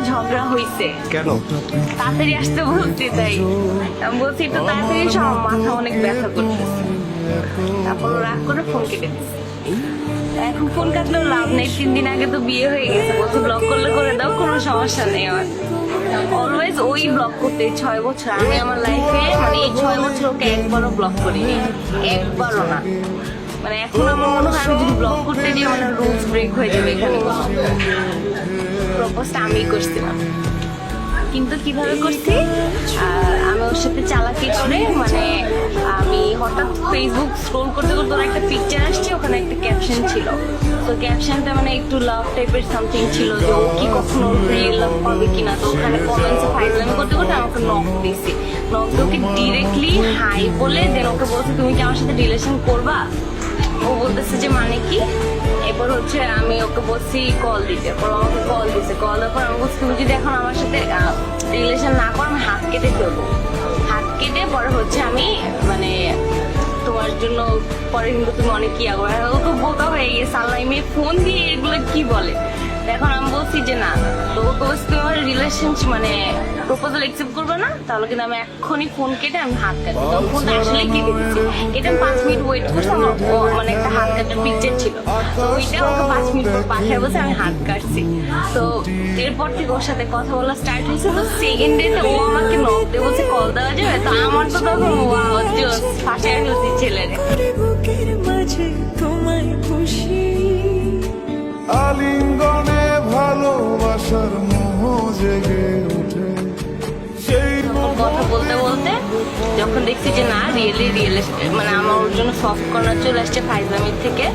ঝগড়া হইছে। কেন? তাড়াতাড়ি আসতে বলছি, তাই আমি বলছি একটু তাড়াতাড়ি এসো, আমার মাথা অনেক ব্যথা করতেছে। তারপর রাগ করে ফোন কেটে দিচ্ছে। এখন ফোন কাটলেও লাভ নেই, 3 দিন আগে তো বিয়ে হয়ে গেছে। বলছি ব্লক করলে করে দাও, কোনো সমস্যা নেই আমার। অলওয়েজ ওই ব্লক করতে 6 বছর আমি আমার লাইফে, মানে এই 6 বছর ওকে একবারও ব্লক করিনি, একবারও না। মানে এখন আমার মনে হয় আমি যদি ব্লক করতে যাই মানে রুলস ব্রেক হয়ে যাবে এখানে। প্রপোজটা আমি করছিলাম, কিন্তু কিভাবে করছি, আমি ওর সাথে চালাকি করে, মানে আমি হঠাৎ ফেসবুক স্ক্রোল করতে করতে ওর একটা পিকচার আসছে, ওখানে একটা ক্যাপশন ছিল। তো ক্যাপশনটা মানে একটু লাভ টাইপের সামথিং ছিল, যে ও কি কখনো রিয়েল লাভ পাবে কিনা। তো ওখানে কমেন্টসে ফাইজলামি করতে করতে আমাকে নক দিছি। নক দিয়ে ওকে ডিরেক্টলি হাই বলে দেন ওকে বলছে তুমি কি আমার সাথে রিলেশন করবা। ও বলতেছে যে মানে কি। এরপর হচ্ছে আমি ওকে বলছি কল দিতে, পর আমাকে কল দিছে। কল দেওয়ার পর আমি বলছি তুমি যদি এখন আমার সাথে রিলেশন না করো আমি হাত কেটে ফেলবো। হাত কেটে পরে হচ্ছে আমি মানে তোমার জন্য পরে কিন্তু তুমি অনেক কি আগো। ও তো বোকা হয়ে গেছে, আল্লাহ মেয়ে ফোন দিয়ে এগুলো কি বলে। এখন আমি বলছি যে না, তো ওকে বলছি তুমি আমার রিলেশন মানে প্রপোজাল অ্যাকসেপ্ট করবে না, তাহলে কিন্তু আমি এক্ষুনি ফোন কেটে আমি হাত কাটবো। তো ফোনটা আসলে কেটে দিচ্ছি। কেটে আমি 5 মিনিট ওয়েট করছি, আমার মানে একটা হাত কাটার পিকচার ছিল, তো ওইটা ওকে 5 মিনিট পর পাঠিয়ে বলছে আমি হাত কাটছি। তো এরপর থেকে ওর সাথে কথা বলা স্টার্ট হয়েছে। তো সেকেন্ড ডেতে ও আমাকে নক দিয়ে বলছে কল দেওয়া যাবে। তো আমার তো তখন ওয়াও জোস, ফাঁসায় ফেলছি ছেলেরে। আলিঙ্গনে ভালোবাসার মোহ জেগে ওঠে। কথা বলতে বলতে যখন দেখছি যে না রিয়েলি মানে আমার ওর জন্য সফট কর্নার চলে আসছে ফাইজলামির থেকে,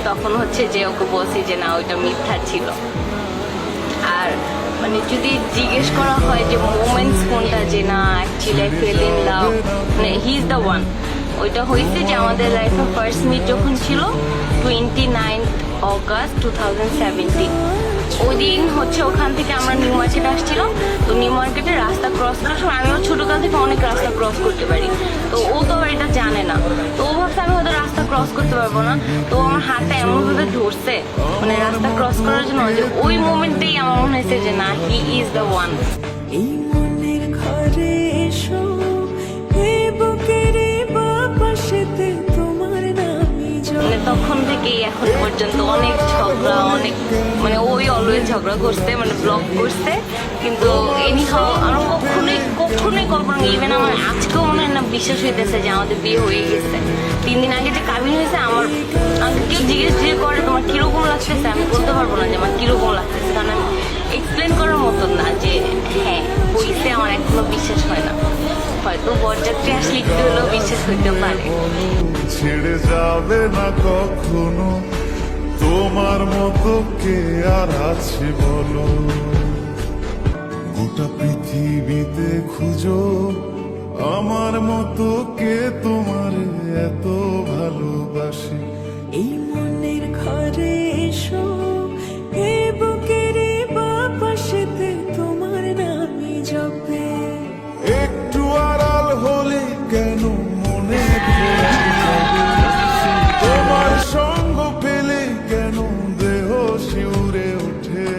তখন হচ্ছে যে ওকে বলছি যে না ওইটা মিথ্যা ছিল। আর মানে যদি জিজ্ঞেস করা হয় যে মোমেন্টস কোনটা, যে না actually I fail in love, মানে হি ইজ দ্য ওয়ান, ওইটা হয়েছে যে আমাদের লাইফে ফার্স্ট মিট যখন ছিল 29 অগাস্ট 2017। ওই দিন হচ্ছে ওখান থেকে আমরা নিউ মার্কেটে আসছিলাম। তো নিউ মার্কেটে রাস্তা ক্রস করার সময় আমিও ছোটকাল থেকে অনেক রাস্তা ক্রস করতে পারি, তো ও তো আবার এটা জানে না। তো ও ভাবছে আমি হয়তো রাস্তা ক্রস করতে পারবো না, তো আমার হাতটা এমনভাবে ধরছে মানে রাস্তা ক্রস করার জন্য, যে ওই মোমেন্টেই আমার মনে হয়েছে যে না হি ইজ দ্য ওয়ান। মানে তখন থেকেই এখন পর্যন্ত অনেক ঝগড়া, অনেক মানে ওই অলওয়েজ ঝগড়া করছে, মানে ব্লক করছে। কিন্তু এনিহাও আমার কখনোই কল্পনা, ইভেন আমার আজকেও মনে হয় না বিশ্বাস হইতেছে যে আমাদের বিয়ে হয়ে গেছে। 3 দিন আগে যে কাবিন হয়েছে, আমার আমাকে কেউ জিজ্ঞেস করে তোমার কিরকম লাগতেছে, আমি বলতে পারবো না যে আমার কিরকম লাগতেছে, কারণ আমি এক্সপ্লেন করার মতন না যে হ্যাঁ হইছে। আমার এখনো বিশ্বাস হয় না, হয়তো বরযাত্রী আসলে একটু হলেও বিশ্বাস হইতে পারে। ছেড়ে যাবে না কখনো, তোমার মতো কে আর আছে বলো। গোটা পৃথিবীতে খুঁজো আমার মতো কে তোমার এত ভালোবাসে। এই মনের ঘরে এসো, এ বুকের বাপাশেতে তোমার নামই জপে। একটু আড়াল হলে কেন মনে ধরে যাবে, তোমার সঙ্গ পেলে কেন দেহ শিউরে ওঠে।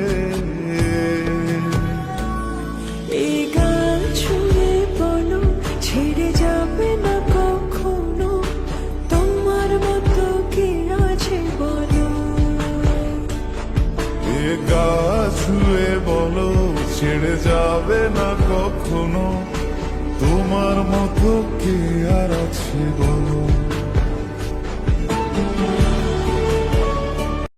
এই গান ছুঁয়ে বলো ছেড়ে যাবে না কখনো, তোমার মতো কে আছে বলো। এ গা ছুঁয়ে বলো ছেড়ে যাবে না কখনো, তোমার মতো কে আর আছে বলো।